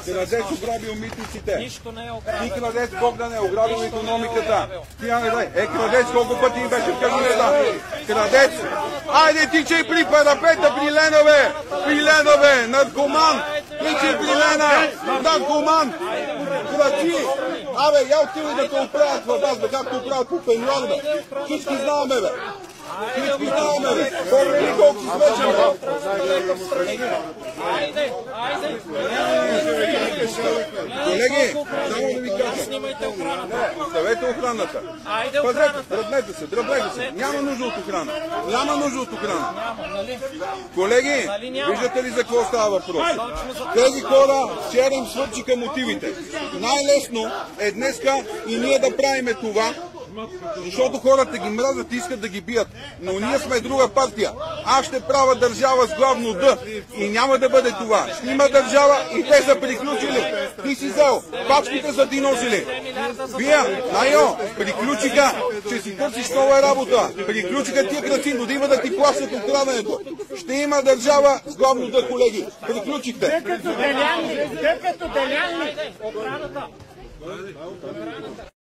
Крадец ограбил митниците. Нищо не е ограбил. Ти крадец, Богдане, ограбил икономиката. Крадец, колко пъти им беше в кабинета? Крадец! Айде, тичай при парапета, при Ленове! При Ленове! Наркоман! Тичай при Лена! Наркоман! Крачи! Абе, я отивай да те оправят в вас, бе, както оправят по пеньон, бе. Всички знаме, бе. Всички знаме, бе. Помни колко си свечен, бе. Айде, айде. Колеги, само да ви кажа. Снимайте охраната. Оставете охраната. Айде охраната. Дръбнете се, дръбнете се. Няма нужда от охрана. Няма нужда от охрана. Няма, нали? Колеги, виждате ли за какво става въпрос? Тези хора вчера им свърчиха мотивите. Най-лесно е днеска и ние да правиме това, защото хората ги мразят и искат да ги бият. Но ние сме друга партия. Аз ще правя държава с главно Д. И няма да бъде това. Ще има държава и те са приключили. Ти си взел. Пачките са ти носили. Вие, Найо, приключиха, че си търсиш нова работа. Приключиха тия кръци, но да има да ти плащат от краденето. Ще има държава с главно Д, колеги. Приключихте. Те като деляни. Охраната.